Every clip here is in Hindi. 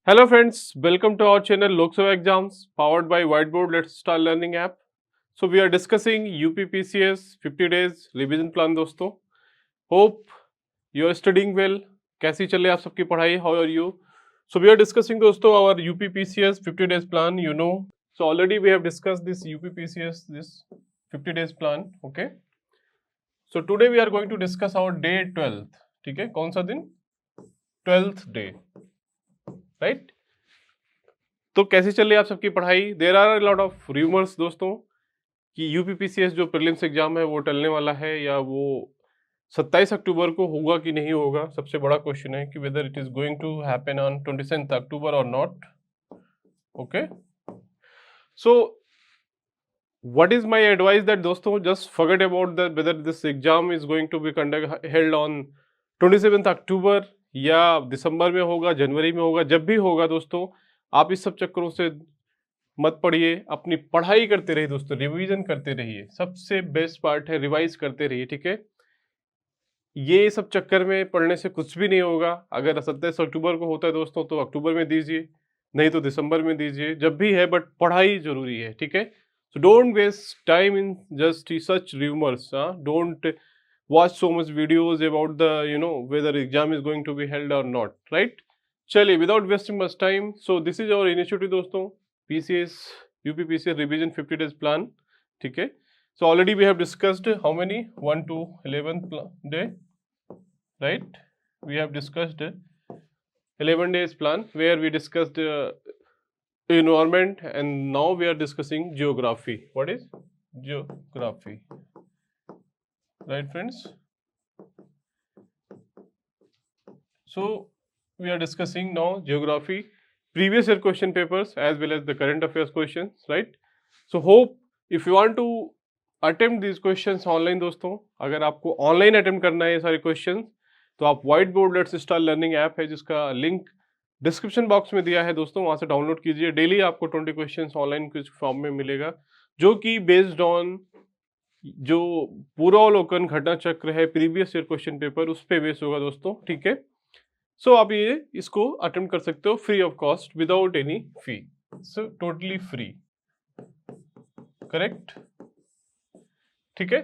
Hello friends, welcome to our channel Lok Sabha Exams powered by Whiteboard Let's Start Learning app. So we are discussing UPPCS 50 days revision plan दोस्तों. Hope you are studying well. कैसी चल रही है आप सबकी पढ़ाई? How are you? So we are discussing दोस्तों our UPPCS 50 days plan. So already we have discussed this UPPCS this 50 days plan. Okay. So today we are going to discuss our day 12th. ठीक है, कौन सा दिन? 12th day. राइट तो कैसे चल रही है आप सबकी पढ़ाई? There are lot of rumours दोस्तों कि यूपीपीसीएस जो प्रीलिम्स एग्जाम है वो टलने वाला है या वो 27 अक्टूबर को होगा कि नहीं होगा. सबसे बड़ा क्वेश्चन है कि whether it is going to happen on 27 October और not. Okay, so what is my advice that दोस्तों just forget about that whether this exam is going to be conduct held on 27 October या दिसंबर में होगा, जनवरी में होगा, जब भी होगा दोस्तों आप इस सब चक्करों से मत पढ़िए. अपनी पढ़ाई करते रहिए दोस्तों, रिवीजन करते रहिए. सबसे बेस्ट पार्ट है रिवाइज करते रहिए. ठीक है, ये सब चक्कर में पढ़ने से कुछ भी नहीं होगा. अगर 27 अक्टूबर को होता है दोस्तों तो अक्टूबर में दीजिए, नहीं तो दिसंबर में दीजिए, जब भी है, बट पढ़ाई जरूरी है. ठीक है, so don't waste time in just such rumours. Don't watch so much videos about the whether exam is going to be held or not, right? चलिए without wasting much time, so this is our initiative दोस्तों, PCS UPPCS revision 50 days plan. ठीक है, so already we have discussed how many 1 to 11th day, right? We have discussed 11 days plan where we discussed environment, and now we are discussing geography. What is geography? Right friends, so we are discussing now geography, previous year question papers as well as the current affairs questions, right? So hope if you want to attempt these questions online दोस्तों, अगर आपको ऑनलाइन अटेम्प्ट करना है ये सारे क्वेश्चन तो आप white board let's start learning app है जिसका लिंक डिस्क्रिप्शन बॉक्स में दिया है दोस्तों, वहां से डाउनलोड कीजिए. डेली आपको 20 क्वेश्चन ऑनलाइन क्विज फॉर्म में मिलेगा जो कि बेस्ड ऑन जो पूर्वावलोकन घटना चक्र है प्रीवियस ईयर क्वेश्चन पेपर उस पे बेस होगा दोस्तों. ठीक है, सो आप ये इसको अटेम्प्ट कर सकते हो free of cost without any fee. So totally free, correct? ठीक है,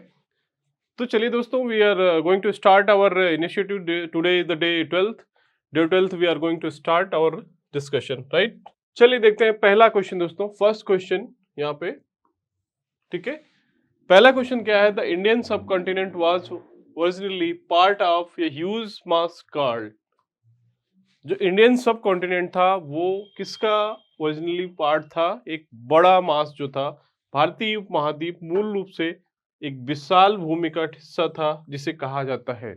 तो चलिए दोस्तों we are going to start our initiative today the day 12th we are going to start our discussion, right? चलिए देखते हैं पहला क्वेश्चन दोस्तों. फर्स्ट क्वेश्चन यहाँ पे. ठीक है, पहला क्वेश्चन क्या है? द इंडियन सब continent was originally part of a huge mass called. जो इंडियन सब कॉन्टिनेंट था वो किसका ओरिजिनली पार्ट था? एक बड़ा मास जो था, भारतीय उपमहाद्वीप मूल रूप से एक विशाल भूमि का हिस्सा था जिसे कहा जाता है.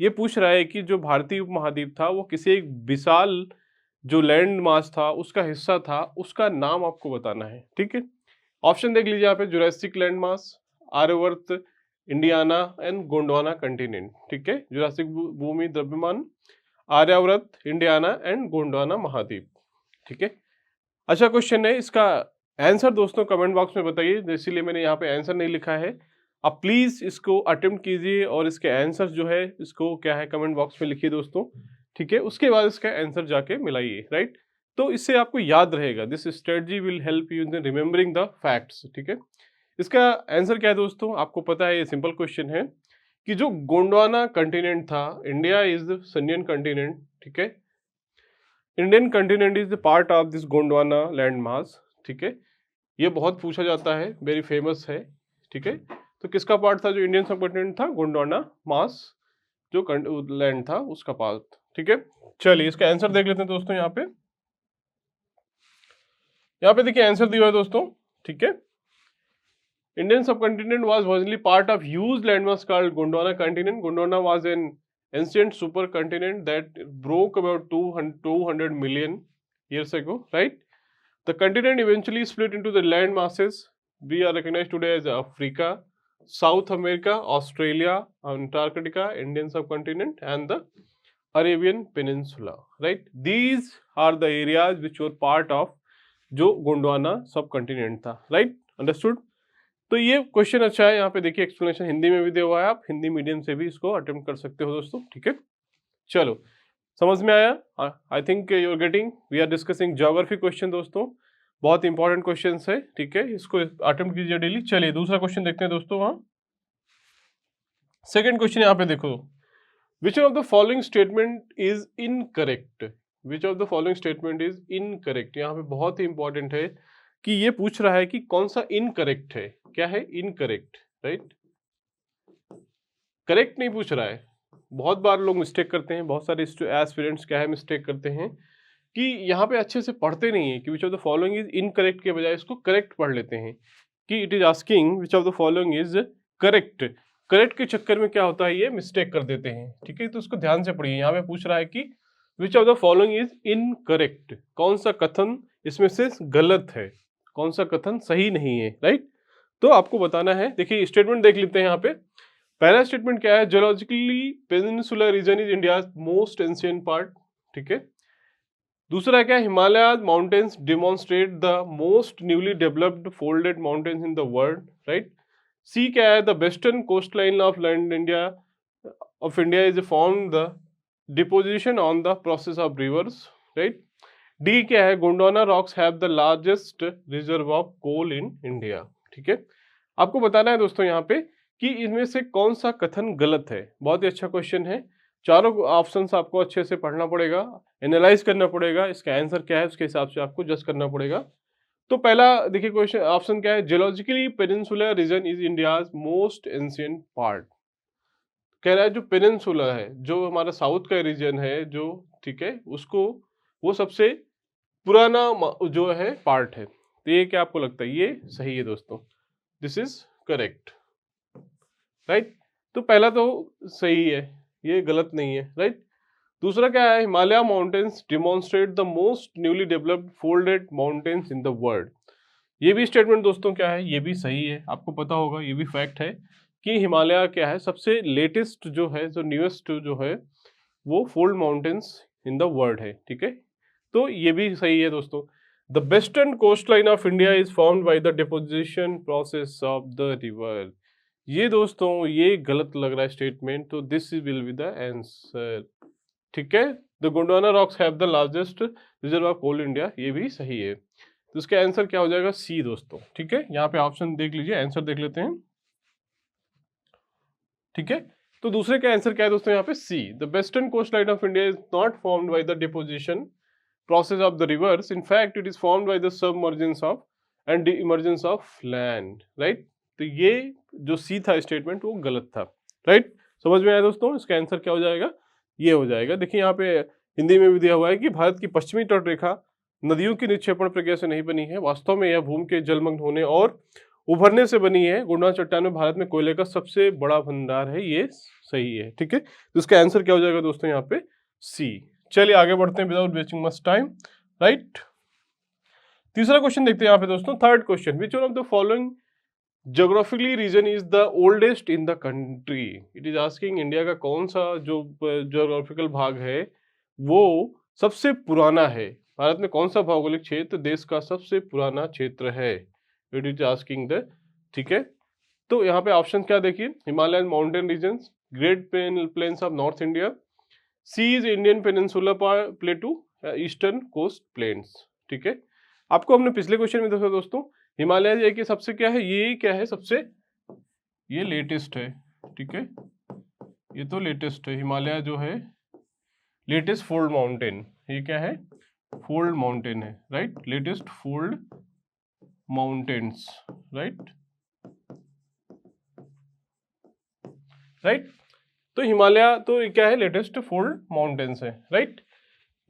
ये पूछ रहा है कि जो भारतीय उपमहाद्वीप था वो किसी एक विशाल जो लैंड मास था उसका हिस्सा था, उसका नाम आपको बताना है. ठीक है, ऑप्शन देख लीजिए यहाँ पे. Jurassic land mass, Aryavarta, Indiana and Gondwana continent. ठीक है, जुरासिक भूमि द्रव्यमान, आर्यवर्त, इंडियाना एंड गोंडवाना महाद्वीप. ठीक है, अच्छा क्वेश्चन है. इसका आंसर दोस्तों कमेंट बॉक्स में बताइए, इसीलिए मैंने यहाँ पे आंसर नहीं लिखा है. आप प्लीज इसको अटेम्प्ट कीजिए और इसके आंसर जो है इसको क्या है कमेंट बॉक्स में लिखिए दोस्तों. ठीक है, उसके बाद इसका आंसर जाके मिलाइए, राइट? तो इससे आपको याद रहेगा. This strategy will help you in remembering the facts. ठीक है, इसका आंसर क्या है दोस्तों? आपको पता है, ये सिंपल क्वेश्चन है कि जो गोंडवाना कंटिनेंट था, India is the Indian continent. ठीक है, Indian continent is the part of this Gondwana land mass. ठीक है, ये बहुत पूछा जाता है, वेरी फेमस है. ठीक है, तो किसका पार्ट था जो इंडियन सब कंटिनेंट था? गोंडवाना मास जो लैंड था उसका पार्ट. ठीक है, चलिए इसका आंसर देख लेते हैं दोस्तों. यहाँ पे देखिए आंसर दिया है दोस्तों. ठीक है, Indian subcontinent was originally part of huge landmass called Gondwana continent. Gondwana was an ancient super continent that broke about 200 million years ago, right? The continent eventually split into the land masses we are recognized today as Africa, South America, Australia, Antarctica, Indian subcontinent and the Arabian Peninsula, right? These are the areas which were part of जो गोंडवाना सब कंटिनेंट था, राइट? अंडरस्टूड. तो ये क्वेश्चन अच्छा है. यहाँ पे देखिए एक्सप्लेनेशन हिंदी में भी दिया हुआ है, आप हिंदी मीडियम से भी इसको अटेम्प्ट कर सकते हो दोस्तों. ठीक है, चलो समझ में आया? I think you are getting. We are discussing geography question दोस्तों, बहुत इंपॉर्टेंट क्वेश्चन है, ठीक है, इसको अटेम्प्ट कीजिए डेली। चलिए दूसरा क्वेश्चन देखते हैं दोस्तों। वहाँ सेकेंड क्वेश्चन यहाँ पे देखो, विच of the following statement is incorrect? Which of the following statement is incorrect? यहाँ पे बहुत ही इंपॉर्टेंट है कि ये पूछ रहा है कि कौन सा इनकरेक्ट है। क्या है? Incorrect, right? करेक्ट नहीं पूछ रहा है। बहुत बार लोग मिस्टेक करते हैं, बहुत सारे एस्पिरेंट्स क्या है मिस्टेक करते हैं कि यहाँ पे अच्छे से पढ़ते नहीं है कि विच of the following is incorrect के बजाय इसको करेक्ट पढ़ लेते हैं कि it is asking which of the following is correct. Correct के चक्कर में क्या होता है, ये मिस्टेक कर देते हैं, ठीक है। तो उसको ध्यान से पढ़िए। यहाँ पे पूछ रहा है कि विच of the following is incorrect, कौन सा कथन इसमें से गलत है, कौन सा कथन सही नहीं है, राइट? तो आपको बताना है। देखिए स्टेटमेंट देख लेते हैं यहाँ पे। पहला स्टेटमेंट क्या है? Geologically peninsular region is India most ancient part, ठीक है। दूसरा क्या है? Himalaya mountains demonstrate the most newly developed folded mountains in the world, right. C क्या है? The western coast line of land India is found the deposition on the process of rivers, right. D क्या है? Gondwana rocks have the largest reserve of coal in India, ठीक है। आपको बताना है दोस्तों यहाँ पे कि इनमें से कौन सा कथन गलत है। बहुत ही अच्छा क्वेश्चन है। चारों ऑप्शंस आपको अच्छे से पढ़ना पड़ेगा, एनालाइज करना पड़ेगा, इसका आंसर क्या है उसके हिसाब से आपको जज करना पड़ेगा। तो पहला देखिए क्वेश्चन, ऑप्शन क्या है? Geologically peninsular region is India's most ancient part. कह रहा है जो पेनिनसुला है, जो हमारा साउथ का रीजन है, जो, ठीक है, उसको वो सबसे पुराना जो है पार्ट है। तो ये क्या आपको लगता है? ये सही है दोस्तों, दिस इज करेक्ट, राइट। तो पहला तो सही है, ये गलत नहीं है, राइट। दूसरा क्या है? Himalaya mountains demonstrate the most newly developed folded mountains in the world. ये भी स्टेटमेंट दोस्तों क्या है? ये भी सही है। आपको पता होगा, ये भी फैक्ट है कि हिमालय क्या है? सबसे लेटेस्ट जो है, जो न्यूएस्ट जो है, वो fold mountains in the world है, ठीक है। तो ये भी सही है दोस्तों। The western coast line of India is found by the deposition process of the river. ये दोस्तों ये गलत लग रहा है स्टेटमेंट, तो this will be the answer, ठीक है। The Gondwana rocks have the largest reserve of coal India, ये भी सही है। तो इसका आंसर क्या हो जाएगा? सी दोस्तों, ठीक है। यहाँ पे ऑप्शन देख लीजिए, आंसर देख लेते हैं, ठीक है। तो दूसरे का आंसर क्या है दोस्तों? यहाँ पे C, the western coast line of India is not formed by the deposition process of the rivers, in fact it is formed by the submergence of and emergence of land, right. तो ये जो सी था स्टेटमेंट वो गलत था, राइट। समझ में आया दोस्तों? इसका आंसर क्या हो जाएगा? ये हो जाएगा। देखिए यहाँ पे हिंदी में भी दिया हुआ है कि भारत की पश्चिमी तट रेखा नदियों की निक्षेपण प्रक्रिया से नहीं बनी है, वास्तव में यह भूमि के जलमग्न होने और उभरने से बनी है। गोंडवाना चट्टान में भारत में कोयले का सबसे बड़ा भंडार है, ये सही है, ठीक है। तो इसका आंसर क्या हो जाएगा दोस्तों? यहाँ पे सी। चलिए आगे बढ़ते हैं without wasting much time, right. तीसरा क्वेश्चन देखते हैं यहाँ पे दोस्तों। Third question, which one of the following geographically region is the oldest in the country. It is asking India का कौन सा जो ज्योग्राफिकल भाग है वो सबसे पुराना है। भारत में कौन सा भौगोलिक क्षेत्र देश का सबसे पुराना क्षेत्र है? इट इज आस्किंग द, ठीक है। तो यहाँ पे ऑप्शन क्या देखिए, Himalayan mountain regions, great plains of north India, C is Indian peninsula plateau, eastern coast plains, ठीक है। आपको हमने पिछले क्वेश्चन में देखा दोस्तों, हिमालय एक सबसे क्या है, ये क्या है सबसे, ये लेटेस्ट है, ठीक है, ये तो लेटेस्ट है। हिमालय जो है लेटेस्ट फोल्ड माउंटेन, ये क्या है? फोल्ड माउंटेन है, right, latest fold mountains, right, right. तो हिमालय तो क्या है? लेटेस्ट फोल्ड माउंटेन्स है, right.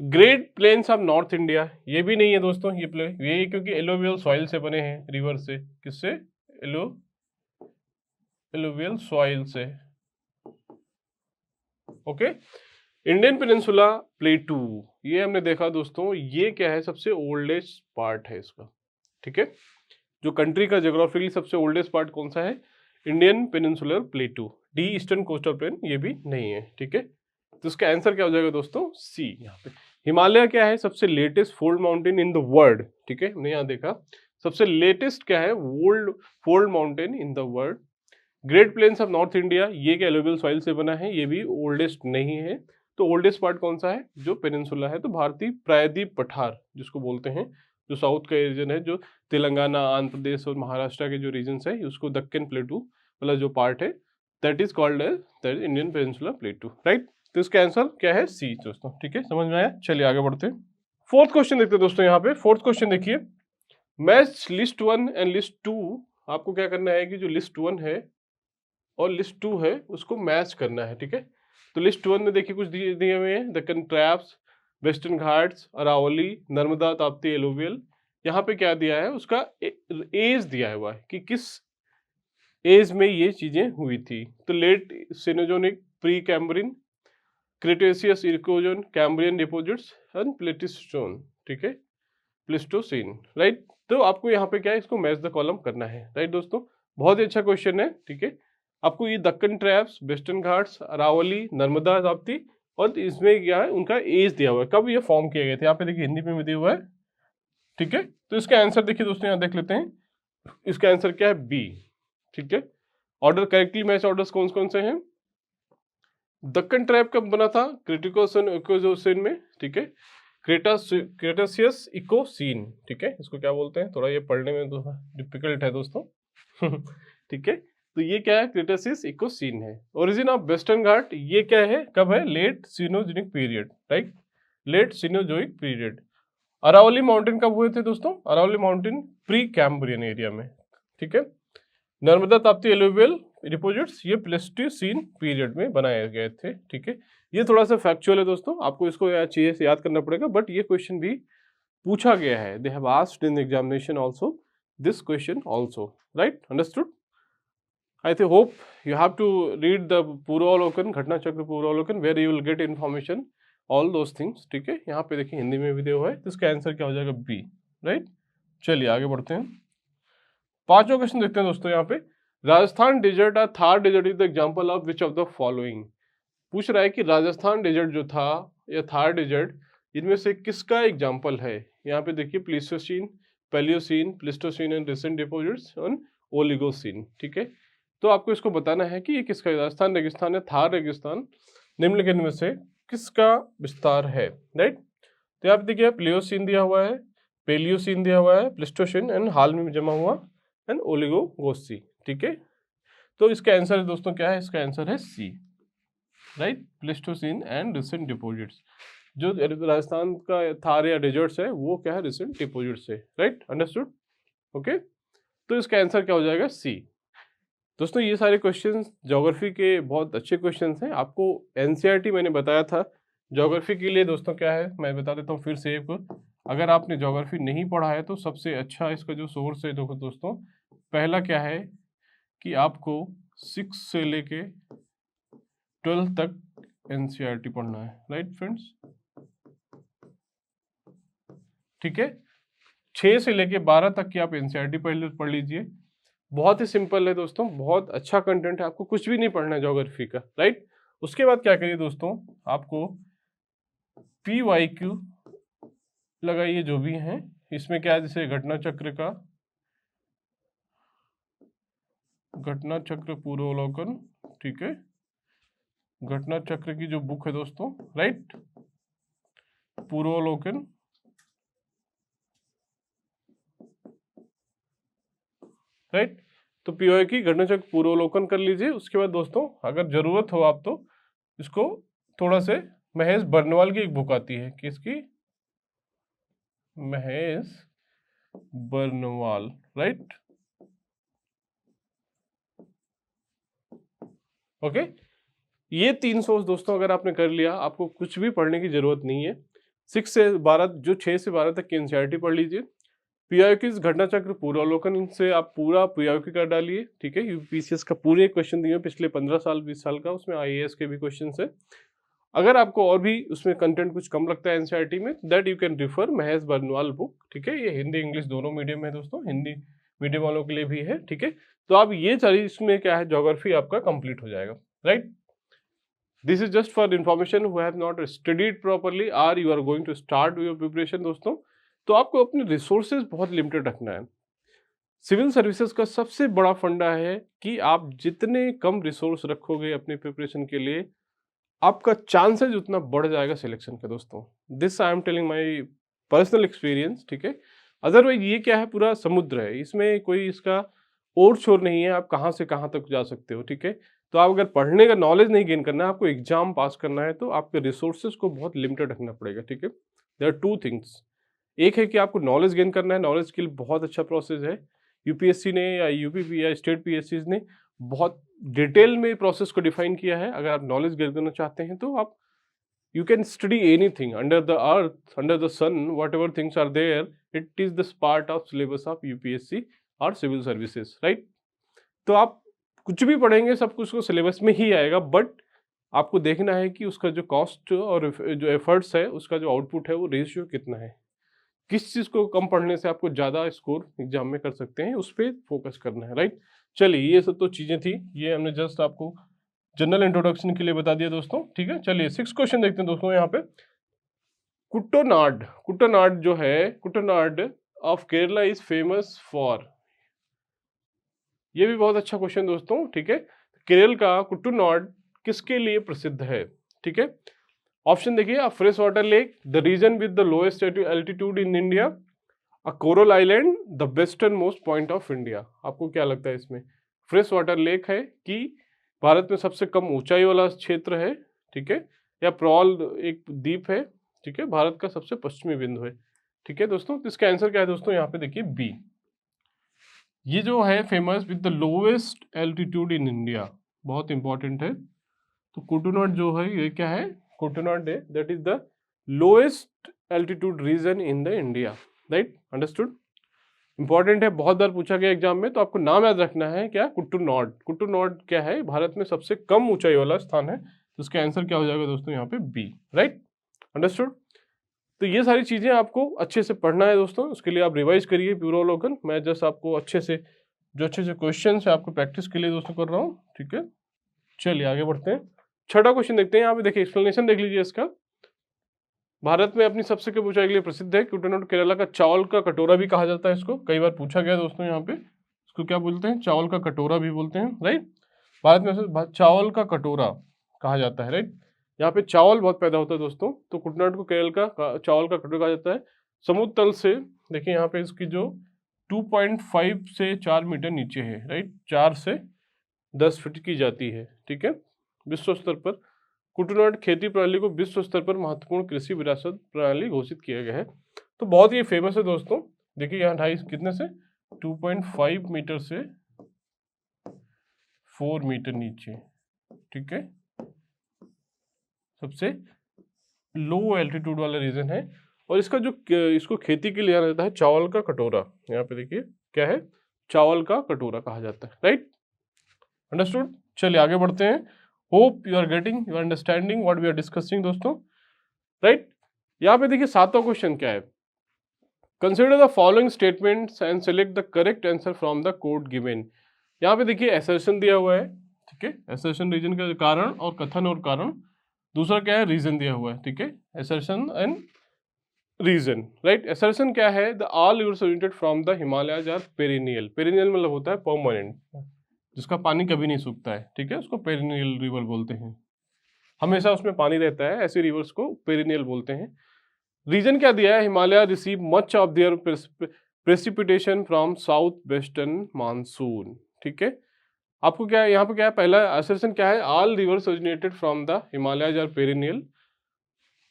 Great plains of north India, ये भी नहीं है दोस्तों, ये क्योंकि एलोवियल सॉइल से बने हैं, रिवर से, किससे? एलोवियल सॉइल से, ओके। इंडियन पेनिनसुला प्लेटू, ये हमने देखा दोस्तों, ये क्या है? सबसे ओल्डेस्ट पार्ट है इसका, ठीक है। जो कंट्री का ज्योग्राफिकली सबसे ओल्डेस्ट पार्ट कौन सा है? Indian peninsular प्लेटू। D eastern coastal plain, ये भी नहीं है, ठीक है। तो इसका आंसर क्या हो जाएगा दोस्तों? सी। यहाँ पे हिमालय क्या है? सबसे latest fold mountain in the world, ठीक है, हमने यहाँ देखा सबसे लेटेस्ट क्या है? Fold mountain in the world. Great plains of north India, ये क्या एलोवियल सॉइल से बना है, ये भी ओल्डेस्ट नहीं है। तो ओल्डेस्ट पार्ट कौन सा है, जो पेनिनसुला है, तो भारतीय प्रायद्वीप पठार जिसको बोलते हैं, जो साउथ का रीजन है, जो तेलंगाना, आंध्र प्रदेश और महाराष्ट्र के जो रीजन है, उसको दक्कन प्लेटू वाला जो पार्ट है, that is called as that Indian peninsula plateau, right. तो इसका आंसर क्या है, सी दोस्तों, ठीक है, समझ में आया। चलिए आगे बढ़ते हैं। फोर्थ क्वेश्चन देखते हैं दोस्तों। यहाँ पे फोर्थ क्वेश्चन देखिए, मैच लिस्ट 1 एंड लिस्ट 2। आपको क्या करना है कि जो लिस्ट 1 है और लिस्ट 2 है उसको मैच करना है, ठीक है। तो लिस्ट 1 में देखिए कुछ दिए हुए हैं, Deccan traps, western ghats, Aravalli, Narmada, Tapti, alluvial. यहाँ पे क्या दिया है, उसका एज दिया हुआ है कि किस एज में ये चीजें हुई थी। तो late Cenozoic, pre Cambrian, Cretaceous, इर्कोजन, कैम्ब्रियन डिपोजिट्स एंड प्लेटिस्टोन, ठीक है, प्लिस्टोसीन, राइट। तो आपको यहाँ पे क्या है, इसको मैच द कॉलम करना है, राइट दोस्तों। बहुत ही अच्छा क्वेश्चन है, ठीक है। आपको ये Deccan traps, western ghats, Aravalli, Narmada, Tapti, और इसमें क्या है, उनका एज दिया हुआ है, कब ये फॉर्म किए गए थे। यहाँ पे देखिए हिंदी में भी दिया हुआ है, ठीक है। तो इसका आंसर देखिए दोस्तों, यहाँ देख लेते हैं, इसका आंसर क्या है, बी, ठीक है। ऑर्डर करेक्टली मैच ऑर्डर्स कौन कौन से हैं। दक्कन ट्रैप कब बना था, क्रिटिकोसन इकोजोसिन में, ठीक है। क्रेटासियस इकोसीन, ठीक है, इसको क्या बोलते हैं, थोड़ा ये पढ़ने में तो डिफिकल्ट है दोस्तों ठीक है। तो ये क्या है, क्रेटासियस इकोसीन है। ओरिजिन ऑफ वेस्टर्न घाट, ये क्या है, कब है, late Cenozoic period, right, late Cenozoic period. Aravali mountain कब हुए थे दोस्तों, Aravali mountain pre Cambrian era में, ठीक है। नर्मदा, ताप्ती, एलुवियल डिपोजिट्स, ये प्लेस्टोसीन पीरियड में बनाए गए थे, ठीक है। ये थोड़ा सा फैक्चुअल है दोस्तों, आपको इसको चाहिए से याद करना पड़ेगा, बट ये क्वेश्चन भी पूछा गया है, they have asked in examination also this question also, right, understood. I think hope you have to read the Purvavlokan, Ghatna Chakra Purvavlokan, where you will get information all those things, ठीक है। यहाँ पे देखिए हिंदी में भी दिया हुआ है, तो इसका आंसर क्या हो जाएगा, बी, राइट। चलिए आगे बढ़ते हैं। पांचवा क्वेश्चन देखते हैं दोस्तों। यहाँ पे Rajasthan desert, Thar desert is the example of which of the following. पूछ रहा है कि राजस्थान डेजर्ट जो था या थार डेजर्ट, इनमें से किसका एग्जांपल है। यहाँ पे देखिए Pleistocene, Palaeocene, Pleistocene and recent deposits and Oligocene, ठीक है। तो आपको इसको बताना है कि ये किसका, राजस्थान रेगिस्तान है, थार रेगिस्तान, निम्नलिखित में से किसका विस्तार है, राइट। तो यहाँ पे देखिए प्लियोसीन दिया हुआ है, पेलियोसीन दिया हुआ है, प्लिस्टोसीन एंड हाल में जमा हुआ एंड ओलिगोगोसी, ठीक है। तो इसका आंसर है दोस्तों क्या है, इसका आंसर है C, right, Pleistocene and recent deposits. जो राजस्थान का थार या डेजर्ट्स है वो क्या है, रिसेंट डिपोजिट्स है, राइट, अंडरस्टूड, ओके। तो इसका आंसर क्या हो जाएगा, सी। दोस्तों ये सारे क्वेश्चंस ज्योग्राफी के बहुत अच्छे क्वेश्चंस हैं। आपको एनसीईआरटी मैंने बताया था ज्योग्राफी के लिए दोस्तों क्या है, मैं बता देता हूँ फिर से एक। अगर आपने ज्योग्राफी नहीं पढ़ा है तो सबसे अच्छा इसका जो सोर्स है देखो दोस्तों, पहला क्या है कि आपको 6 से लेके 12 तक एनसीईआरटी पढ़ना है, राइट फ्रेंड्स, ठीक है। 6 से लेके 12 तक की आप एनसीईआरटी पढ़ लीजिए। बहुत ही सिंपल है दोस्तों, बहुत अच्छा कंटेंट है, आपको कुछ भी नहीं पढ़ना है ज्योग्राफी का, राइट। उसके बाद क्या करिए दोस्तों, आपको PYQ लगाइए जो भी हैं। इसमें क्या है, जैसे घटना चक्र पूर्वावलोकन, ठीक है, घटना चक्र की जो बुक है दोस्तों, राइट, पूर्वावलोकन, राइट। तो पीओआई की घटना चक्र पूर्वावलोकन कर लीजिए। उसके बाद दोस्तों अगर जरूरत हो आप तो इसको थोड़ा से महेश बर्नवाल की एक बुक आती है, किसकी, महेश बर्नवाल, राइट, ओके। ये 3 सोर्स दोस्तों अगर आपने कर लिया, आपको कुछ भी पढ़ने की जरूरत नहीं है। 6 से 12 जो 6 से 12 तक की एनसीईआरटी पढ़ लीजिए। पीआईक्यू घटना चक्र पूर्वावलोकन, इनसे आप पूरा पीआईक्यू कर डालिए, ठीक है। यूपीसीएस का पूरे क्वेश्चन दिए पिछले 15 साल 20 साल का, उसमें आईएएस के भी क्वेश्चन है। अगर आपको और भी उसमें कंटेंट कुछ कम लगता है एनसीईआरटी में, that you can refer Mahesh Barnwal book, ठीक है। ये हिंदी इंग्लिश दोनों मीडियम है दोस्तों, हिंदी मीडियम वालों के लिए भी है, ठीक है। तो आप ये सारी इसमें क्या है, ज्योग्राफी आपका कंप्लीट हो जाएगा, right. This is just for information who have not studied properly or you are going to start your preparation दोस्तों। तो आपको अपने रिसोर्सेज बहुत लिमिटेड रखना है। सिविल सर्विसेज का सबसे बड़ा फंडा है कि आप जितने कम रिसोर्स रखोगे अपने प्रिपरेशन के लिए, आपका चांसेज उतना बढ़ जाएगा सिलेक्शन का दोस्तों। This I am telling my personal experience, ठीक है। अदरवाइज ये क्या है, पूरा समुद्र है, इसमें कोई इसका ओर छोर नहीं है, आप कहाँ से कहाँ तक जा सकते हो, ठीक है। तो आप अगर पढ़ने का नॉलेज नहीं गेन करना है, आपको एग्जाम पास करना है, तो आपके रिसोर्सेज को बहुत लिमिटेड रखना पड़ेगा, ठीक है। There are two things. एक है कि आपको नॉलेज गेन करना है, नॉलेज के लिए बहुत अच्छा प्रोसेस है। यूपीएससी ने या यूपी या स्टेट पीएससी ने बहुत डिटेल में प्रोसेस को डिफाइन किया है। अगर आप नॉलेज गेन करना चाहते हैं तो आप you can study anything under the earth, under the sun, whatever things are there, it is the part of syllabus of UPSC और सिविल सर्विसेज, राइट। तो आप कुछ भी पढ़ेंगे सब कुछ को सिलेबस में ही आएगा, बट आपको देखना है कि उसका जो कॉस्ट और जो एफर्ट्स है, उसका जो आउटपुट है, वो रेशियो कितना है। किस चीज़ को कम पढ़ने से आपको ज़्यादा स्कोर एग्जाम में कर सकते हैं, उस पर फोकस करना है, राइट। चलिए, ये सब तो चीज़ें थी, ये हमने जस्ट आपको जनरल इंट्रोडक्शन के लिए बता दिया दोस्तों, ठीक है। चलिए 6 क्वेश्चन देखते हैं दोस्तों यहाँ पे। कुट्टनाड, कुट्टनाड जो है, Kuttanad of Kerala is famous for, ये भी बहुत अच्छा क्वेश्चन दोस्तों, ठीक है। केरल का कुट्टनाड किसके लिए प्रसिद्ध है, ठीक है। ऑप्शन देखिए, a fresh water lake, the region with the lowest altitude in India, a coral island, the western most point of India. आपको क्या लगता है इसमें? फ्रेश वाटर लेक है कि भारत में सबसे कम ऊंचाई वाला क्षेत्र है, ठीक है, या प्रॉल एक द्वीप है, ठीक है, भारत का सबसे पश्चिमी बिंदु है, ठीक है दोस्तों। तो इसका आंसर क्या है दोस्तों? यहाँ पे देखिए बी, ये जो है famous with the lowest altitude in India, बहुत इंपॉर्टेंट है। तो कुट्टनाड जो है ये क्या है? कुट्टनाड है that is the lowest altitude region in the India, right, understood. Important है, बहुत बार पूछा गया एग्जाम में, तो आपको नाम याद रखना है क्या? कुट्टनाड। कुट्टनाड क्या है? भारत में सबसे कम ऊंचाई वाला स्थान है। तो इसका आंसर क्या हो जाएगा दोस्तों? यहाँ पे बी, राइट, अंडरस्टूड। तो ये सारी चीजें आपको अच्छे से पढ़ना है दोस्तों, उसके लिए आप रिवाइज करिए पूर्वावलोकन। मैं जस्ट आपको अच्छे से क्वेश्चन है आपको प्रैक्टिस के लिए दोस्तों कर रहा हूँ, ठीक है। चलिए आगे बढ़ते हैं। छठा क्वेश्चन देखते हैं, यहाँ पे देखिए एक्सप्लेनेशन देख लीजिए इसका। भारत में अपनी सबसे कम ऊंचाई के लिए प्रसिद्ध है कुट्टनाड। केरला का चावल का कटोरा भी कहा जाता है इसको, कई बार पूछा गया दोस्तों यहाँ पे। इसको क्या बोलते हैं? चावल का कटोरा भी बोलते हैं, राइट। भारत में चावल का कटोरा कहा जाता है, राइट। यहाँ पे चावल बहुत पैदा होता है दोस्तों, तो कुट्टनाड को केरल का चावल का कटोरा कहा जाता है। समुद्र तल से देखिए यहाँ पे इसकी जो 2.5 से 4 मीटर नीचे है, राइट, 4 से 10 फीट की जाती है, ठीक है। विश्व स्तर पर कुट्टनाड खेती प्रणाली को विश्व स्तर पर महत्वपूर्ण कृषि विरासत प्रणाली घोषित किया गया है। तो बहुत ही फेमस है दोस्तों। देखिए यहाँ 2.5 कितने से 2.5 मीटर से 4 मीटर नीचे, ठीक है, सबसे लो एल्टीट्यूड वाला रीजन है। और इसका जो इसको खेती के लिए जाना जाता है चावल का कटोरा। यहाँ पे देखिए क्या है? चावल का कटोरा कहा जाता है, राइट, अंडरस्टूड। चलिए आगे बढ़ते हैं। Hope you are getting, you are understanding what we are discussing दोस्तों, राइट। यहाँ पे देखिए 7वां क्वेश्चन क्या है? Consider the following statements and select the correct answer from the code given. यहाँ पे देखिए असर्शन दिया हुआ है, ठीक है, असर्शन रीजन का कारण और कथन और कारण। दूसरा क्या है? रीजन दिया हुआ है, ठीक है, assertion and reason, right. Assertion क्या है? The all rivers originated from the Himalayas are perennial. Perennial मतलब होता है परमानेंट, जिसका पानी कभी नहीं सूखता है, ठीक है, उसको पेरिनियल रिवर बोलते हैं। हमेशा उसमें पानी रहता है, ऐसे रिवर्स को पेरिनियल बोलते हैं। रीजन क्या दिया है? Himalaya receive much of their precipitation from south western monsoon, ठीक है। आपको क्या है यहाँ पे? क्या है पहला असर्शन? क्या है? All rivers originated from the Himalayas are perennial,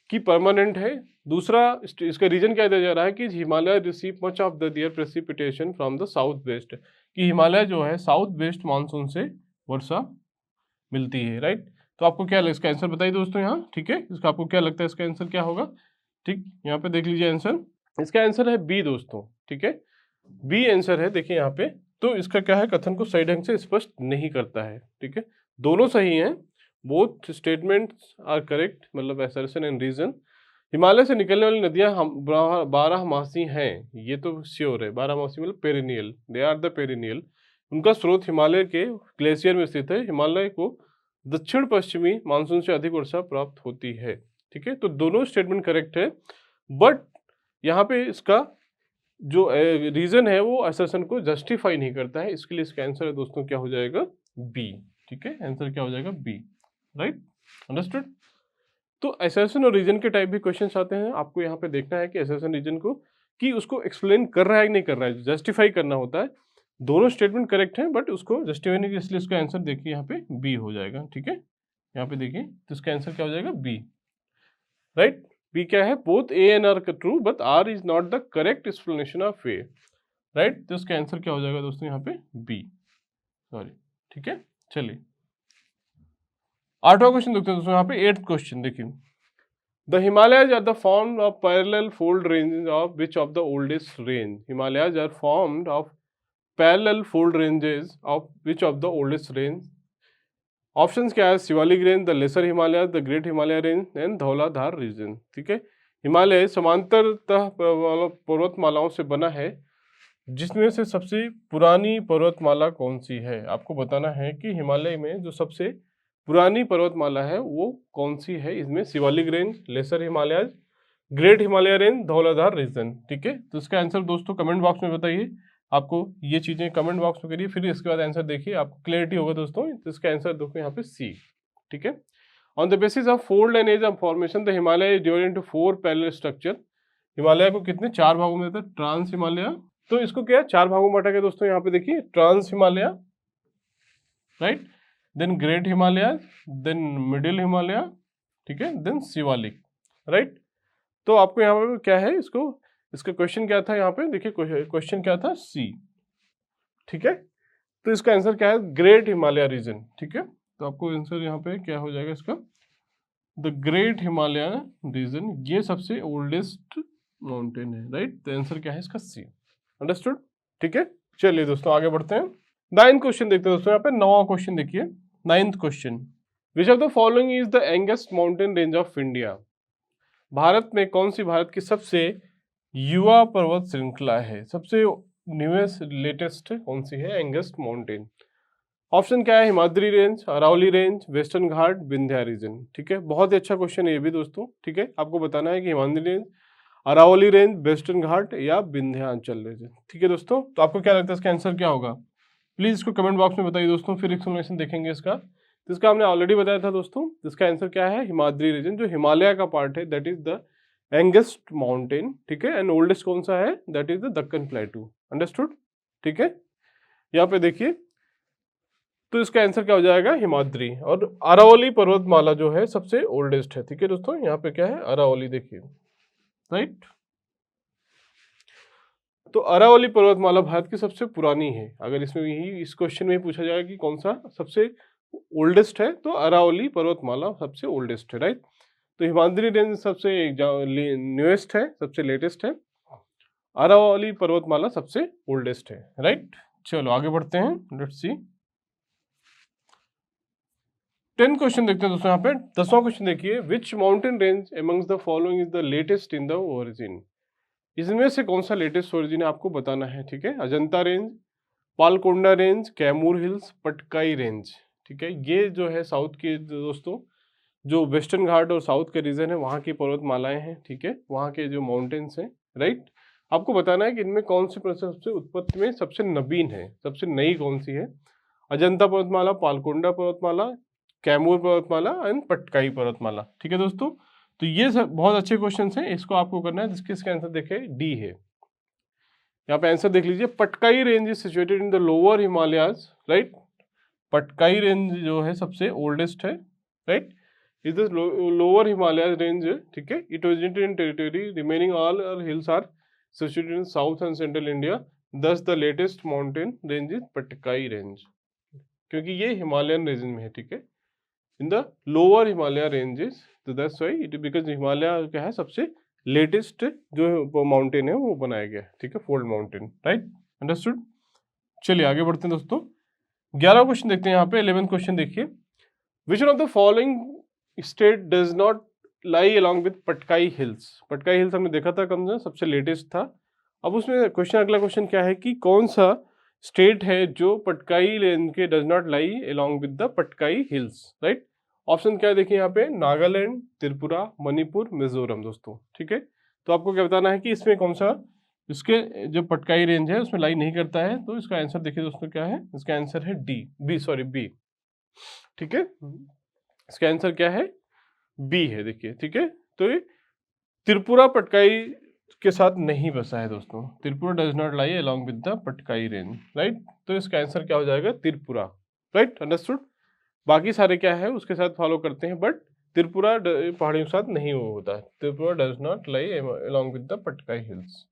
की परमानेंट है। दूसरा इसका रीजन क्या दिया जा रहा है कि Himalaya receive much of the their precipitation from the south west, कि हिमालय जो है साउथ वेस्ट मानसून से वर्षा मिलती है, राइट। तो आपको क्या इसका आंसर बताइए दोस्तों यहाँ, ठीक है, इसका आपको क्या लगता है इसका आंसर क्या होगा? ठीक, यहाँ पे देख लीजिए आंसर, इसका आंसर है बी दोस्तों, ठीक है, बी आंसर है। देखिए यहाँ पे तो इसका क्या है? कथन को सही ढंग से स्पष्ट नहीं करता है, ठीक है, दोनों सही हैं, बोथ स्टेटमेंट्स आर करेक्ट, मतलब असर्शन एंड रीजन। हिमालय से निकलने वाली नदियां हम 12मासी हैं, ये तो श्योर है, 12मासी मतलब perennial, they are the perennial. उनका स्रोत हिमालय के ग्लेशियर में स्थित है। हिमालय को दक्षिण पश्चिमी मानसून से अधिक वर्षा प्राप्त होती है, ठीक है। तो दोनों स्टेटमेंट करेक्ट है, बट यहाँ पे इसका जो रीजन है वो असर्शन को जस्टिफाई नहीं करता है, इसके लिए इसका आंसर है दोस्तों क्या हो जाएगा? बी, ठीक है, आंसर क्या हो जाएगा? B, right. अंडरस्टूड। तो असर्शन और रीजन के टाइप भी क्वेश्चंस आते हैं, आपको यहाँ पे देखना है कि असर्शन रीजन को कि उसको एक्सप्लेन कर रहा है कि नहीं कर रहा है, जस्टिफाई करना होता है। दोनों स्टेटमेंट करेक्ट हैं बट उसको जस्टिफाई नहीं, इसलिए इसका आंसर देखिए यहाँ पे बी हो जाएगा। ठीक है, यहाँ पे देखिए तो इसका आंसर क्या हो जाएगा, बी। राइट, बी क्या है, both A and R true but R is not the correct explanation of A. Right, तो इसका आंसर क्या हो जाएगा दोस्तों यहाँ पे बी, सॉरी। ठीक है, चलिए 8वां क्वेश्चन देखते हैं दोस्तों। यहाँ पे 8th क्वेश्चन देखिए, the Himalayas are the formed of parallel fold ranges of which of the oldest range. Himalayas are formed of parallel fold ranges of which of the oldest range. Options क्या है, Shivalik range, the lesser Himalaya, the great Himalaya range and Dhauladhar region. ठीक है, हिमालय समांतरतः पर्वतमालाओं से बना है, जिसमें से सबसे पुरानी पर्वतमाला कौन सी है। आपको बताना है कि हिमालय में जो सबसे पुरानी पर्वतमाला है वो कौन सी है। इसमें Shivalik range, lesser Himalaya, great Himalaya range, Dhauladhar region. ठीक है, तो इसका आंसर दोस्तों कमेंट बॉक्स में बताइए, आपको ये चीजें कमेंट बॉक्स में करिए, फिर इसके बाद आंसर देखिए, आपको क्लैरिटी होगा दोस्तों। तो इसका आंसर देखो यहाँ पे सी। ठीक है, on the basis of fold and age of formation the Himalaya is divided into 4 parallel structure. Himalaya को कितने 4 भागों में देता है, ट्रांस हिमालय। तो इसको क्या 4 भागों में बांटा गया दोस्तों, यहाँ पे देखिए trans Himalaya, right, then great Himalaya, then middle Himalaya, ठीक है, देन शिवालिक। राइट, तो आपको यहाँ पे क्या है, इसका क्वेश्चन क्या था, यहाँ पे देखिए क्वेश्चन क्या था, सी। ठीक है, तो इसका आंसर क्या है, ग्रेट हिमालय रीजन। ठीक है, तो आपको आंसर यहाँ पे क्या हो जाएगा इसका, द ग्रेट हिमालय रीजन, ये सबसे ओल्डेस्ट माउंटेन है। राइट, तो आंसर क्या है इसका, सी। अंडरस्टूड। ठीक है, चलिए दोस्तों आगे बढ़ते हैं। 9th क्वेश्चन देखते हैं दोस्तों। यहाँ पे 9वां क्वेश्चन देखिए, 9th question, which of the following is the youngest mountain range of India. Bharat में कौन सी भारत की सबसे युवा पर्वत श्रृंखला है, सबसे न्यूएस्ट लेटेस्ट कौन सी है, यंगेस्ट माउंटेन। ऑप्शन क्या है, Himadri range, Aravali range, western Ghat, Vindhya region. ठीक है, बहुत ही अच्छा क्वेश्चन है ये भी दोस्तों। ठीक है, आपको बताना है कि Himadri range, Aravali range, western Ghat या विंध्याचल रेंज। ठीक है दोस्तों, तो आपको क्या लगता है इसका आंसर क्या होगा, प्लीज इसको कमेंट बॉक्स में बताइए दोस्तों, फिर एक्सप्लेनेशन देखेंगे इसका। तो इसका हमने ऑलरेडी बताया था दोस्तों, इसका आंसर क्या है, हिमाद्री रीजन, जो हिमालय का पार्ट है, that is the youngest mountain. ठीक है, एंड ओल्डेस्ट कौन सा है, that is the Deccan प्लेटू। Understood. ठीक है, यहाँ पे देखिए, तो इसका आंसर क्या हो जाएगा, हिमाद्री। और अरावली पर्वतमाला जो है सबसे ओल्डेस्ट है। ठीक है दोस्तों, यहाँ पे क्या है, अरावली देखिए, राइट। तो अरावली पर्वतमाला भारत की सबसे पुरानी है। अगर इसमें ही इस क्वेश्चन में पूछा जाए कि कौन सा सबसे ओल्डेस्ट है, तो अरावली पर्वतमाला सबसे ओल्डेस्ट है। राइट, तो हिमाद्री रेंज सबसे न्यूएस्ट है, सबसे लेटेस्ट है, अरावली पर्वतमाला सबसे ओल्डेस्ट है। राइट, चलो आगे बढ़ते हैं, लेट्स सी 10 क्वेश्चन देखते हैं दोस्तों। यहाँ पे 10वां क्वेश्चन देखिए, which mountain range amongst the following is the latest in the origin. इसमें से कौन सा लेटेस्ट ओरिजिन है आपको बताना है। ठीक है, Ajanta range, Palkonda range, Kaimur hills, Patkai range. ठीक है, ये जो है साउथ के दोस्तों, जो वेस्टर्न घाट और साउथ के रीजन है वहाँ की पर्वतमालाएं हैं। ठीक है, वहाँ के जो माउंटेन्स हैं। राइट, आपको बताना है कि इनमें कौन सी सबसे उत्पत्ति में सबसे नवीन है, सबसे नई कौन सी है। अजंता पर्वतमाला, पालकोंडा पर्वतमाला, कैमूर पर्वतमाला एंड पटकाई पर्वतमाला। ठीक है दोस्तों, तो ये सब बहुत अच्छे क्वेश्चन हैं, इसको आपको करना है, जिसके इसका आंसर देखे डी है। यहाँ पे आंसर देख लीजिए, Patkai range is situated in the lower Himalayas. Right, Patkai range जो है सबसे ओल्डेस्ट है। Right, is the lower Himalayas range. ठीक है, it originated in territory, remaining all hills are situated in south and central India, thus the latest mountain range is Patkai range, क्योंकि ये हिमालयन रीजन में है। ठीक है, in the lower Himalaya ranges, तो that's why it because Himalaya क्या है सबसे लेटेस्ट जो माउंटेन है वो बनाया गया है। ठीक है, फोल्ड माउंटेन। Right, understood. चलिए आगे बढ़ते हैं दोस्तों, 11वां क्वेश्चन देखते हैं। यहाँ पे 11th क्वेश्चन देखिए, विच one of the following state does not lie along with Patkai hills. Patkai hills हमने देखा था कम से सबसे लेटेस्ट था। अब उसमें क्वेश्चन, अगला क्वेश्चन क्या है कि कौन सा स्टेट है जो पटकाई रेंज के does not lie along with the Patkai hills. Right, option क्या है देखिए यहाँ पे, नागालैंड, त्रिपुरा, मणिपुर, मिजोरम दोस्तों। ठीक है, तो आपको क्या बताना है कि इसमें कौन सा इसके जो पटकाई रेंज है उसमें लाई नहीं करता है। तो इसका आंसर देखिए दोस्तों क्या है, इसका आंसर है डी, बी सॉरी बी। ठीक है, इसका आंसर क्या है, बी है। देखिए ठीक है, तो ये त्रिपुरा पटकाई के साथ नहीं बसा है दोस्तों। Tripura does not lie along with the Patkai range, right. तो इसका आंसर क्या हो जाएगा, त्रिपुरा, राइट, अंडरस्टूड। बाकी सारे क्या है उसके साथ फॉलो करते हैं, बट त्रिपुरा पहाड़ियों के साथ नहीं वो होता है। Tripura does not lie along with the Patkai hills.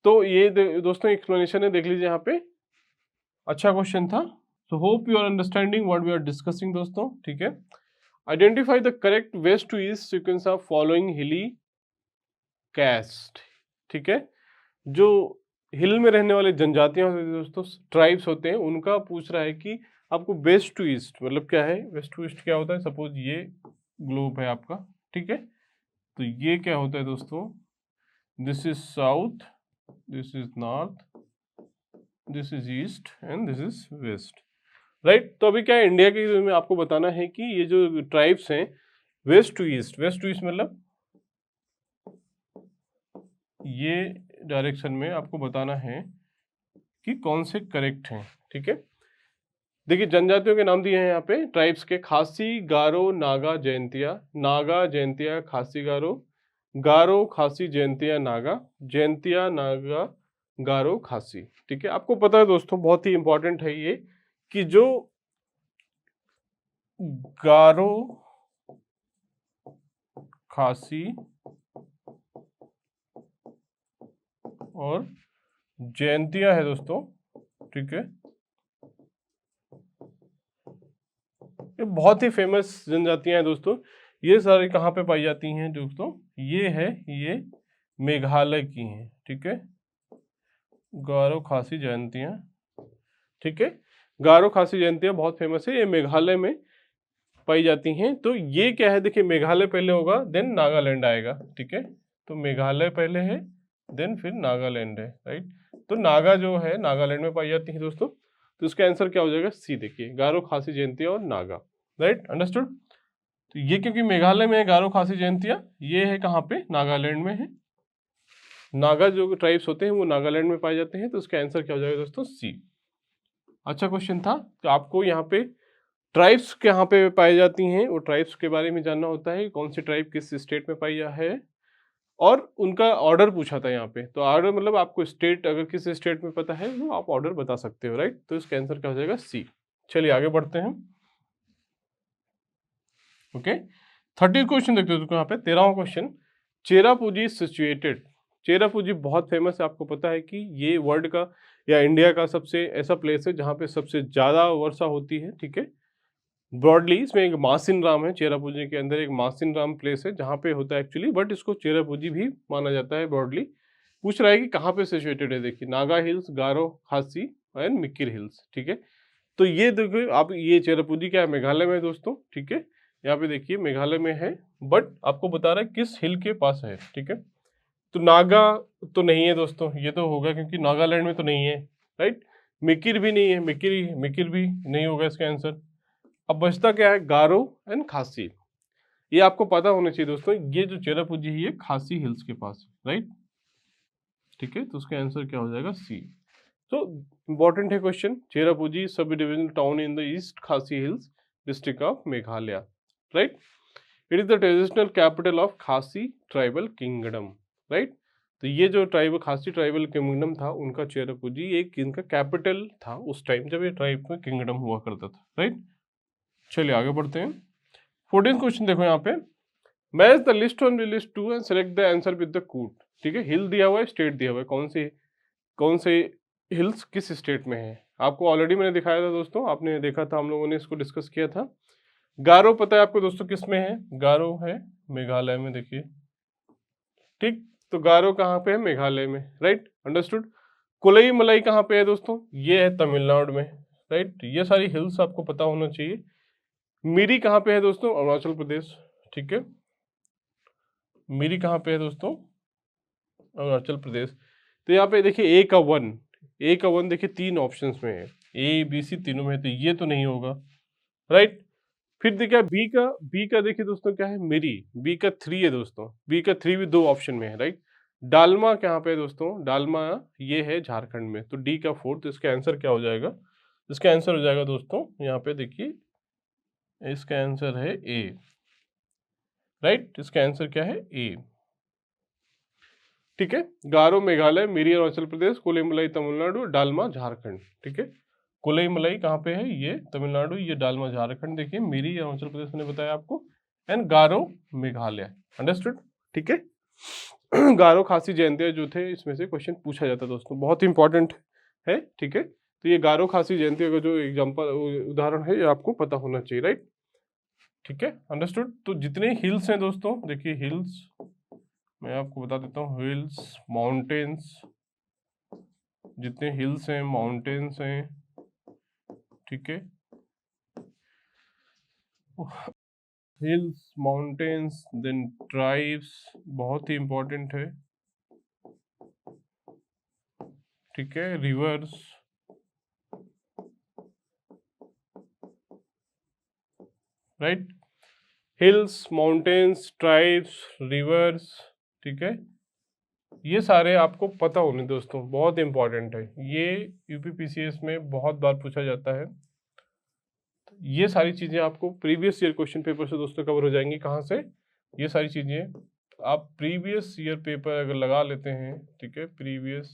तो ये दोस्तों एक्सप्लेनेशन है, देख लीजिए यहाँ पे। अच्छा क्वेश्चन था। So hope you are understanding what we are discussing दोस्तों, ठीक है। Identify the correct west to east sequence of following hilly caste, ठीक है। जो हिल में रहने वाले जनजातियां होती हैं दोस्तों, ट्राइब्स होते हैं, उनका पूछ रहा है कि आपको वेस्ट टू ईस्ट मतलब क्या है। वेस्ट टू ईस्ट क्या होता है, सपोज ये ग्लोब है आपका, ठीक है। तो ये क्या होता है दोस्तों, this is south, this is north, this is east and this is west, right. तो अभी क्या है, इंडिया के में आपको बताना है कि ये जो ट्राइब्स हैं west to east, west to east मतलब ये डायरेक्शन में आपको बताना है कि कौन से करेक्ट हैं, ठीक है। देखिए जनजातियों के नाम दिए हैं यहाँ पे ट्राइब्स के, खासी, गारो, नागा, जयंतिया। नागा, जयंतिया, खासी, गारो। गारो, खासी, जयंतिया, नागा। जयंतिया, नागा, गारो, खासी, ठीक है। आपको पता है दोस्तों, बहुत ही इंपॉर्टेंट है ये, कि जो गारो, खासी और जयंतिया है दोस्तों, ठीक है, ये बहुत ही फेमस जनजातियां हैं दोस्तों। ये सारी कहाँ पे पाई जाती हैं दोस्तों, ये है, ये मेघालय की हैं, ठीक है। गारो, खासी, जयंतियां, ठीक है। गारो, खासी, जयंतियां बहुत फेमस है, ये मेघालय में पाई जाती हैं। तो ये क्या है, देखिए मेघालय पहले होगा देन नागालैंड आएगा, ठीक है। तो मेघालय पहले है देन फिर नागालैंड है, राइट। तो नागा जो है नागालैंड में पाई जाती है दोस्तों। तो इसका आंसर क्या हो जाएगा, सी। देखिए गारो, खासी, जयंतिया और नागा, राइट, अंडरस्टूड। तो ये क्योंकि मेघालय में है गारो, खासी, जयंतिया, ये है कहाँ पे, नागालैंड में है। नागा जो ट्राइब्स होते हैं वो नागालैंड में पाए जाते हैं। तो इसका आंसर क्या हो जाएगा दोस्तों, सी। अच्छा क्वेश्चन था। तो आपको यहाँ पे ट्राइब्स कहाँ पे पाई जाती हैं और ट्राइब्स के बारे में जानना होता है, कौन सी ट्राइब किस स्टेट में पाई है, और उनका ऑर्डर पूछा था यहाँ पे। तो ऑर्डर मतलब आपको स्टेट, अगर किस स्टेट में पता है वो आप ऑर्डर बता सकते हो, राइट। तो इसका आंसर क्या हो जाएगा, सी। चलिए आगे बढ़ते हैं। ओके, 30 क्वेश्चन देखते हो यहाँ पे। 13वां क्वेश्चन, चेरापूंजी सिचुएटेड। चेरापूंजी बहुत फेमस है, आपको पता है कि ये वर्ल्ड का या इंडिया का सबसे ऐसा प्लेस है जहाँ पे सबसे ज़्यादा वर्षा होती है, ठीक है। ब्रॉडली इसमें एक मासिन राम है, चेरापूंजी के अंदर एक मासिन राम प्लेस है जहाँ पे होता है एक्चुअली, बट इसको चेरापूंजी भी माना जाता है ब्रॉडली। पूछ रहा है कि कहाँ पे सिचुएटेड है, देखिए नागा हिल्स, गारो, खासी एंड मिकिर हिल्स, ठीक है। तो ये देखिए आप, ये चेरापूंजी क्या है, मेघालय में है दोस्तों, ठीक है। यहाँ पे देखिए मेघालय में है, बट आपको बता रहा है किस हिल के पास है, ठीक है। तो नागा तो नहीं है दोस्तों, ये तो होगा क्योंकि नागालैंड में तो नहीं है, राइट। मिकिर भी नहीं है, मिकिर मिकिर भी नहीं होगा इसका आंसर। अब बचता क्या है, गारो एंड खासी। ये आपको पता होना चाहिए दोस्तों, ये जो चेरापूंजी है ये खासी हिल्स के पास है, राइट, ठीक है। तो उसका आंसर क्या हो जाएगा, सी। तो इंपॉर्टेंट है question. Cherrapunji sub divisional town in the east Khasi hills district of Meghalaya, right. It is the traditional capital of Khasi tribal kingdom, right. तो ये जो ट्राइबल खासी ट्राइबल किंगडम था, उनका चेरापूंजी एक इनका कैपिटल था उस टाइम जब ये ट्राइब में किंगडम हुआ करता था, राइट। चलिए आगे बढ़ते हैं। 14th क्वेश्चन देखो यहाँ पे, match the list on list two and select the answer with the कूट, ठीक है। हिल दिया हुआ है, स्टेट दिया हुआ है, कौन से हिल्स किस स्टेट में है। आपको ऑलरेडी मैंने दिखाया था दोस्तों, आपने देखा था, हम लोगों ने इसको डिस्कस किया था। गारो पता है आपको दोस्तों किस में है, गारो है मेघालय में, देखिए, ठीक। तो गारो कहाँ पे है, मेघालय में, राइट, अंडरस्टूड। कुलई मलाई कहाँ पे है दोस्तों, ये है तमिलनाडु में, राइट। ये सारी हिल्स आपको पता होना चाहिए। मिरी कहाँ पे है दोस्तों, अरुणाचल प्रदेश, ठीक है। मिरी कहाँ पे है दोस्तों, अरुणाचल प्रदेश। तो यहाँ पे देखिए ए का वन देखिए 3 ऑप्शंस में है, ए बी सी तीनों में है, तो ये तो नहीं होगा, राइट। फिर देखिए बी का देखिए दोस्तों क्या है, मिरी, बी का 3 है दोस्तों, बी का 3 भी 2 ऑप्शन में है, राइट। डालमा कहाँ पे है दोस्तों, डालमा ये है झारखंड में, तो डी का 4। तो इसका आंसर क्या हो जाएगा, इसका आंसर हो जाएगा दोस्तों, यहाँ पे देखिए, इसका आंसर है ए, राइट। इसका आंसर क्या है? ए, ठीक है। गारो मेघालय, मिरी अरुणाचल प्रदेश, कोलेमलाई तमिलनाडु, डालमा झारखंड, ठीक है। कोलेमलाई कहाँ पे है? ये तमिलनाडु, ये डालमा झारखंड। देखिए मिरी अरुणाचल प्रदेश मैंने बताया आपको, एंड गारो मेघालय। अंडरस्टूड, ठीक है। गारो खासी जयंतिया जो थे, इसमें से क्वेश्चन पूछा जाता है दोस्तों, बहुत इंपॉर्टेंट है, ठीक है। तो ये गारो खासी जयंतिया का जो एग्जाम्पल उदाहरण है, ये आपको पता होना चाहिए, राइट, ठीक है। अंडरस्टूड। तो जितने हिल्स हैं दोस्तों, देखिए हिल्स मैं आपको बता देता हूँ, हिल्स, माउंटेन्स, जितने हिल्स हैं, माउंटेन्स हैं, ठीक है, हिल्स, माउंटेन्स, देन ट्राइब्स, बहुत ही इंपॉर्टेंट है, ठीक है, reverse, right, hills, mountains, tribes, reverse, ठीक है, ये सारे आपको पता होने दोस्तों, बहुत इंपॉर्टेंट है। ये यूपीपीसीएस में बहुत बार पूछा जाता है। ये सारी चीजें आपको प्रीवियस ईयर क्वेश्चन पेपर से दोस्तों कवर हो जाएंगी। कहाँ से? ये सारी चीजें आप प्रीवियस ईयर पेपर अगर लगा लेते हैं, ठीक है, प्रीवियस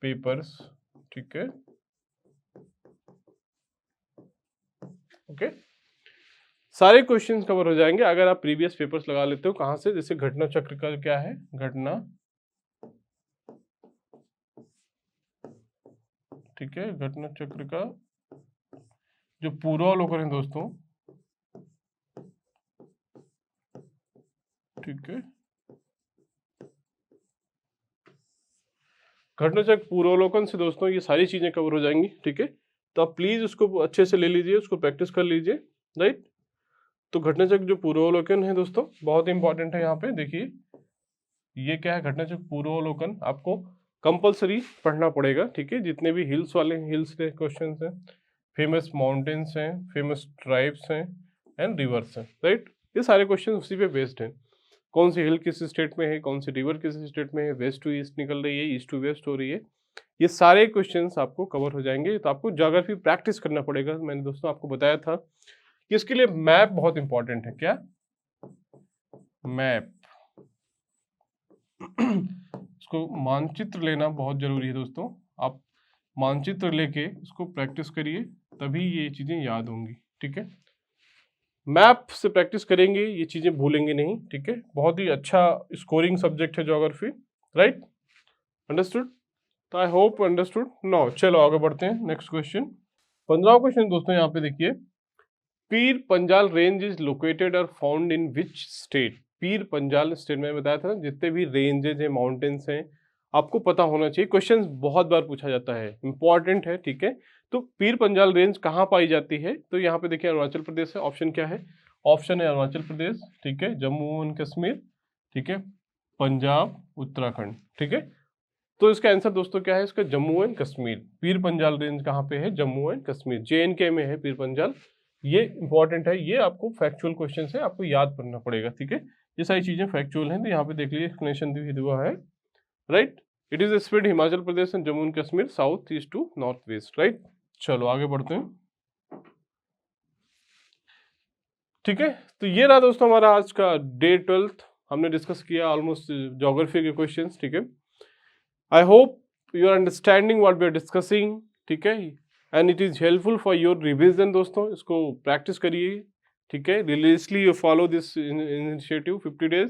पेपर्स, ठीक है, ओके, सारे क्वेश्चंस कवर हो जाएंगे अगर आप प्रीवियस पेपर्स लगा लेते हो। कहाँ से? जैसे घटना चक्र का क्या है, घटना, ठीक है, घटना चक्र का जो पूर्वावलोकन है दोस्तों, ठीक है, घटना चक्र पूर्वावलोकन से दोस्तों ये सारी चीजें कवर हो जाएंगी, ठीक है। तो आप प्लीज उसको अच्छे से ले लीजिए, उसको प्रैक्टिस कर लीजिए, राइट। तो घटना चक्र जो पूर्वावलोकन है दोस्तों, बहुत इंपॉर्टेंट है। यहाँ पे देखिए, ये क्या है? घटना चक्र पूर्वावलोकन आपको कंपलसरी पढ़ना पड़ेगा, ठीक है। जितने भी हिल्स वाले हिल्स के क्वेश्चन हैं, फेमस माउंटेन्स हैं, फेमस ट्राइब्स हैं, एंड रिवर्स हैं, राइट। ये सारे क्वेश्चन उसी पे बेस्ड हैं। कौन सी हिल किस स्टेट में है, कौन सी रिवर किस स्टेट में है, वेस्ट टू ईस्ट निकल रही है, ईस्ट टू वेस्ट हो रही है, ये सारे क्वेश्चंस आपको कवर हो जाएंगे। तो आपको ज्योग्राफी प्रैक्टिस करना पड़ेगा। मैंने दोस्तों आपको बताया था कि इसके लिए मैप बहुत इंपॉर्टेंट है। क्या? मैप। इसको मानचित्र लेना बहुत जरूरी है दोस्तों। आप मानचित्र लेके इसको प्रैक्टिस करिए, तभी ये चीजें याद होंगी, ठीक है। मैप से प्रैक्टिस करेंगे, ये चीजें भूलेंगे नहीं, ठीक है। बहुत ही अच्छा स्कोरिंग सब्जेक्ट है ज्योग्राफी, राइट। अंडरस्टूड? तो आई होप अंडरस्टूड। नो, चलो आगे बढ़ते हैं। नेक्स्ट क्वेश्चन, 15वां क्वेश्चन दोस्तों, यहाँ पे देखिए, Pir Panjal range is located और found in which state? Pir Panjal state में बताया था ना, जितने भी रेंजेज हैं, माउंटेन्स हैं, आपको पता होना चाहिए। क्वेश्चन बहुत बार पूछा जाता है, इंपॉर्टेंट है, ठीक है। तो पीर पंजाल रेंज कहाँ पाई जाती है? तो यहाँ पे देखिए अरुणाचल प्रदेश है। ऑप्शन क्या है? ऑप्शन है अरुणाचल प्रदेश, ठीक है, जम्मू एंड कश्मीर, ठीक है, पंजाब, उत्तराखंड, ठीक है। तो इसका आंसर दोस्तों क्या है? इसका जम्मू एंड कश्मीर। पीर पंजाल रेंज कहाँ पे है? जम्मू एंड कश्मीर, JNK में है पीर पंजाल। ये इंपॉर्टेंट है, ये आपको फैक्चुअल क्वेश्चन है, आपको याद करना पड़ेगा, ठीक है। ये सारी चीजें फैक्चुअल हैं, तो यहाँ पे देख लीजिए एक्सप्लेनेशन भी हुआ है, right. It is spread Himachal Pradesh and Jammu and Kashmir south east to north west, right. चलो आगे बढ़ते हैं, ठीक है। तो ये रहा दोस्तों हमारा आज का डे 12th। हमने डिस्कस किया ऑलमोस्ट ज्योग्राफी के क्वेश्चन, ठीक है। I hope you are understanding what we are discussing, ठीक है, and it is helpful for your revision दोस्तों। इसको प्रैक्टिस करिए, ठीक है। Religiously you follow this initiative 50 days,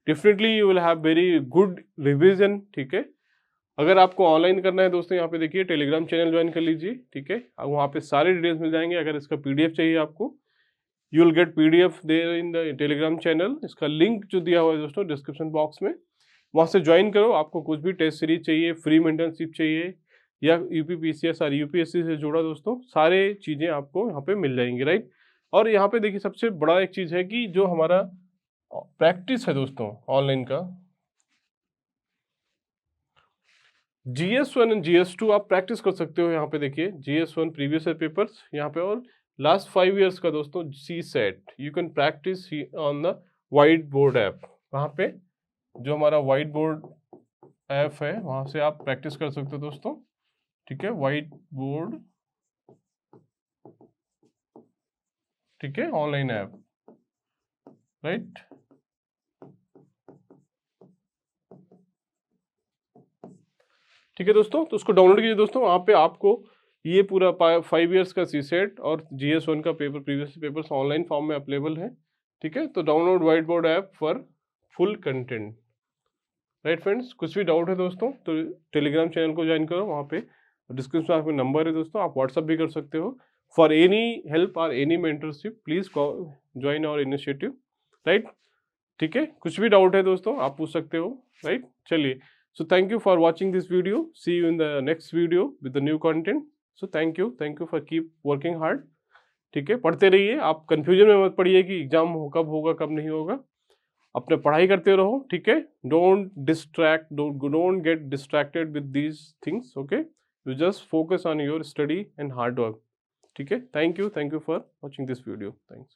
definitely you will have very good revision, ठीक है। अगर आपको ऑनलाइन करना है दोस्तों, यहाँ पे देखिए टेलीग्राम चैनल ज्वाइन कर लीजिए, ठीक है। वहाँ पे सारे डिटेल्स मिल जाएंगे। अगर इसका PDF चाहिए आपको, you will get PDF there in the Telegram channel. इसका लिंक जो दिया हुआ है दोस्तों डिस्क्रिप्शन बॉक्स में, वहाँ से ज्वाइन करो। आपको कुछ भी टेस्ट सीरीज चाहिए, फ्री मेंटरशिप चाहिए, या UPPCS और UPSC से जुड़ा दोस्तों, सारे चीज़ें आपको यहाँ पे मिल जाएंगी, राइट। और यहाँ पे देखिए सबसे बड़ा एक चीज़ है कि जो हमारा प्रैक्टिस है दोस्तों ऑनलाइन का, GS1 एंड GS2 आप प्रैक्टिस कर सकते हो। यहाँ पे देखिए GS1 प्रीवियस ईयर पेपर्स यहाँ पे, और लास्ट 5 इयर्स का दोस्तों CSAT you can practice on the white board app. वहाँ पे जो हमारा वाइट बोर्ड ऐप है, वहाँ से आप प्रैक्टिस कर सकते हो दोस्तों, ठीक है, वाइट बोर्ड ठीक है, ऑनलाइन ऐप, राइट। ठीक है दोस्तों, तो उसको डाउनलोड कीजिए दोस्तों। वहाँ पे आपको ये पूरा 5 इयर्स का सीसेट और GS1 का paper, previous papers online form में अवेलेबल है। ठीक है, तो download white board app for full content, right friends. कुछ भी डाउट है दोस्तों तो टेलीग्राम चैनल को ज्वाइन करो, वहाँ पे डिस्क्रिप्शन में आपका नंबर है दोस्तों, आप व्हाट्सअप भी कर सकते हो। फॉर एनी हेल्प और any mentorship please join our initiative, right. ठीक है, कुछ भी डाउट है दोस्तों आप पूछ सकते हो, राइट। चलिए, so thank you for watching this video, see you in the next video with the new content. So thank you for keep working hard. ठीक है, पढ़ते रहिए, आप कंफ्यूजन में मत पड़िए कि एग्जाम कब होगा कब नहीं होगा, अपने पढ़ाई करते रहो। ठीक है, don't get distracted with these things, okay. You just focus on your study and hard work. ठीक है, thank you for watching this video, thanks.